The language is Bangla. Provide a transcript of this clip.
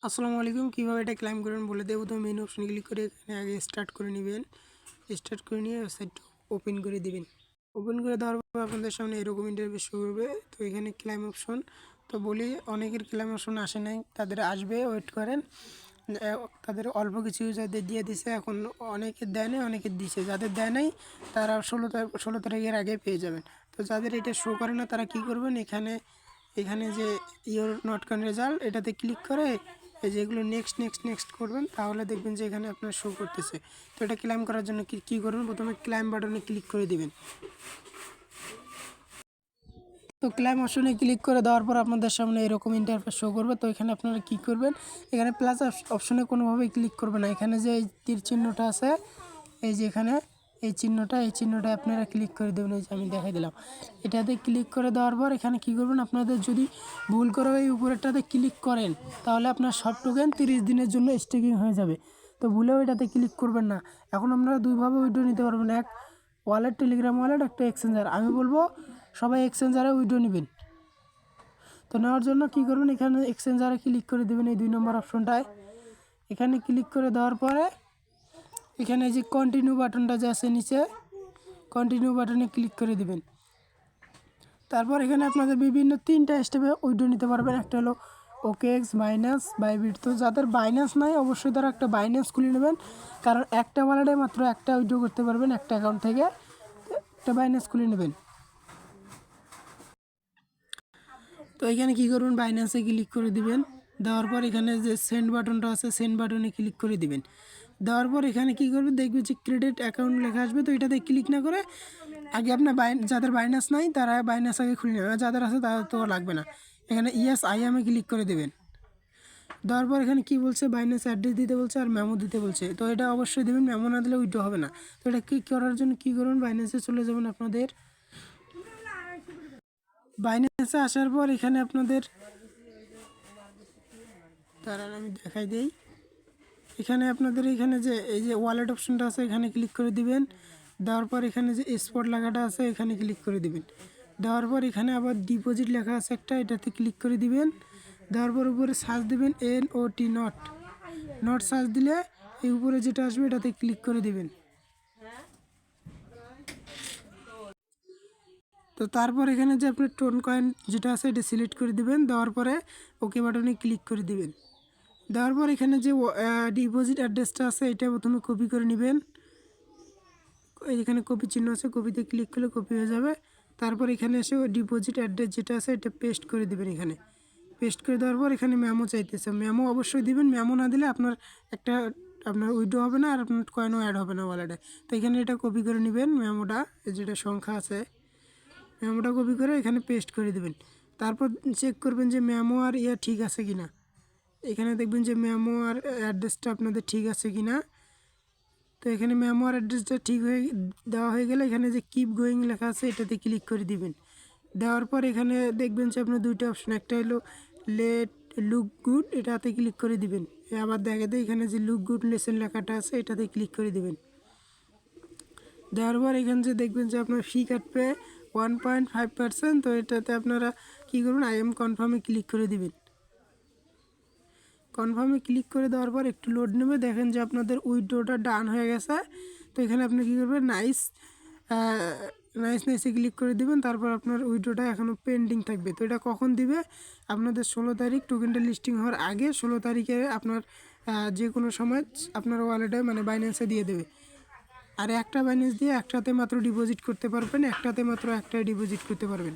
আসসালামু আলাইকুম। কীভাবে এটা ক্লাইম করবেন বলে দেবো। তো মেন অপশনে ক্লিক করে এখানে আগে স্টার্ট করে নেবেন। স্টার্ট করে নিয়ে ওয়েবসাইটটা ওপেন করে দিবেন। ওপেন করে দেওয়ার পর আপনাদের সামনে এরকম ইন্টারফেস শো করবে। তো এখানে ক্লাইম অপশন, তো বলি অনেকের ক্লাইম অপশন আসে নাই, তাদের আসবে, ওয়েট করেন। তাদের অল্প কিছু যাদের দিয়ে দিছে, এখন অনেকের দেয় নাই, অনেকের দিছে। যাদের দেয় নাই তারা 16 তারিখের আগে পেয়ে যাবেন। তো যাদের এটা শো করে না তারা কি করবেন, এখানে যে ইওর নট কন রেজাল্ট এটাতে ক্লিক করে এই যেগুলো নেক্সট নেক্সট নেক্সট করবেন, তাহলে দেখবেন যে এখানে আপনার শো করতেছে। তো এটা ক্লাইম করার জন্য কী করবেন, প্রথমে ক্লাইম বাটনে ক্লিক করে দিবেন। তো ক্লাইম অপশনে ক্লিক করে দেওয়ার পর আপনাদের সামনে এরকম ইন্টারফেস শো করবে। তো এখানে আপনারা কী করবেন, এখানে প্লাস অপশনে কোনোভাবেই ক্লিক করবেন না। এখানে যে এই তীর চিহ্নটা আছে, এই যে এখানে এই চিহ্নটা আপনারা ক্লিক করে দেবেন। এই যে আমি দেখাই দিলাম, এটাতে ক্লিক করে দেওয়ার পর এখানে কী করবেন, আপনাদের যদি ভুল করে এই উপরেরটাতে ক্লিক করেন তাহলে আপনার সব টোকেন 30 দিনের জন্য স্টেকিং হয়ে যাবে। তো ভুলেও এটাতে ক্লিক করবেন না। এখন আপনারা দুইভাবে উইথড্র নিতে পারবেন, এক ওয়ালেট, টেলিগ্রাম ওয়ালেট, একটা এক্সচেঞ্জার। আমি বলবো সবাই এক্সচেঞ্জারে উইথড্র নেবেন। তো নেওয়ার জন্য কী করবেন, এখানে এক্সচেঞ্জারে ক্লিক করে দেবেন, এই 2 নম্বর অপশনটায়। এখানে ক্লিক করে দেওয়ার পরে এখানে যে কন্টিনিউ বাটনটা যে আছে নিচে, কন্টিনিউ বাটনে ক্লিক করে দেবেন। তারপর এখানে আপনাদের বিভিন্ন 3টা স্টেপে উইথড্র নিতে পারবেন। একটা হলো ওকেএক্স, বাইন্যান্স, বাইবিট। তো যাদের বাইন্যান্স নাই অবশ্যই তারা একটা বাইন্যান্স খুলে নেবেন, কারণ একটা ওয়ালেটে মাত্র একটা উইথড্র করতে পারবেন একটা অ্যাকাউন্ট থেকে। একটা বাইন্যান্স খুলে নেবেন। তো এখানে কী করবেন, বাইন্যান্সে ক্লিক করে দিবেন। দেওয়ার পর এখানে যে সেন্ড বাটনটা আছে, সেন্ড বাটনে ক্লিক করে দিবেন। দেওয়ার পর এখানে কী করবেন, দেখবেন যে ক্রেডিট অ্যাকাউন্ট লেখা আসবে। তো এটাতে ক্লিক না করে আগে আপনার যাদের বাইন্যান্স নাই তারা বাইন্যান্স আগে খুলে নেবে, যাদের আছে তাদের তো লাগবে না। এখানে ইয়েস আই এমে ক্লিক করে দেবেন। দেওয়ার পর এখানে কী বলছে, বাইন্যান্স অ্যাড্রেস দিতে বলছে আর মেমো দিতে বলছে। তো এটা অবশ্যই দেবেন, মেমো না দিলে উইথড্র হবে না। তো এটা কী করার জন্য কী করবেন, বাইন্যান্সে চলে যাবেন। আপনাদের বাইন্যান্সে আসার পর এখানে আপনাদের তার আমি দেখাই দিই, এখানে আপনাদের এখানে যে এই যে ওয়ালেট অপশনটা আছে এখানে ক্লিক করে দিবেন। দেওয়ার পর এখানে যে স্পট লেখাটা আছে এখানে ক্লিক করে দিবেন। দেওয়ার পর এখানে আবার ডিপোজিট লেখা আছে একটা, এটাতে ক্লিক করে দিবেন। দেওয়ার পর উপরে সার্চ দেবেন NOT, নট সার্চ দিলে এই উপরে যেটা আসবে এটাতে ক্লিক করে দিবেন। তো তারপর এখানে যে আপনার টোন কয়েন যেটা আছে এটা সিলেক্ট করে দিবেন। দেওয়ার পরে ওকে বাটনে ক্লিক করে দিবেন। দেওয়ার পর এখানে যে ডিপোজিট অ্যাড্রেসটা আছে এটা প্রথমে কপি করে নেবেন। এখানে কপি চিহ্ন আছে, কপিতে ক্লিক করলে কপি হয়ে যাবে। তারপর এখানে এসে ডিপোজিট অ্যাড্রেস যেটা আছে এটা পেস্ট করে দেবেন। এখানে পেস্ট করে দেওয়ার পর এখানে মেমো চাইতেছে, মেমো অবশ্যই দিবেন। মেমো না দিলে আপনার উইথড্র হবে না আর আপনার কয়েনও অ্যাড হবে না ওয়ালেটে। তো এখানে এটা কপি করে নেবেন, মেমোটা যেটা সংখ্যা আছে মেমোটা কপি করে এখানে পেস্ট করে দেবেন। তারপর চেক করবেন যে মেমো আর ঠিক আছে কি না। এখানে দেখবেন যে মেমো আর অ্যাড্রেসটা আপনাদের ঠিক আছে কি না। তো এখানে মেমো আর অ্যাড্রেসটা ঠিক হয়ে দেওয়া হয়ে গেলে এখানে যে কিপ গোয়িং লেখা আছে এটাতে ক্লিক করে দিবেন। দেওয়ার পর এখানে দেখবেন যে আপনার 2টা অপশন, একটা হলো লেট লুক গুড, এটাতে ক্লিক করে দিবেন। আবার দেখাতে এখানে যে লুক গুড লেসেন লেখাটা আছে এটাতে ক্লিক করে দিবেন। দেওয়ার পর এখানে যে দেখবেন যে আপনার ফি কাটবে 1.5%। তো এটাতে আপনারা কী করবেন, আই এম কনফার্মে ক্লিক করে দিবেন। কনফার্মে ক্লিক করে দেওয়ার পর একটু লোড নেবে, দেখেন যে আপনাদের উইথড্রটা ডান হয়ে গেছে। তো এখানে আপনি কী করবেন, নাইসে ক্লিক করে দিবেন। তারপর আপনার উইথড্রটা এখনও পেন্ডিং থাকবে। তো এটা কখন দিবে, আপনাদের 16 তারিখ টোকেনটা লিস্টিং হওয়ার আগে 16 তারিখে আপনার যে কোনো সময় আপনার ওয়ালেটে মানে বাইন্যান্সে দিয়ে দেবে। আর একটা বাইন্যান্স দিয়ে একটাতে মাত্র ডিপোজিট করতে পারবেন, একটাতে মাত্র একটাই ডিপোজিট করতে পারবেন।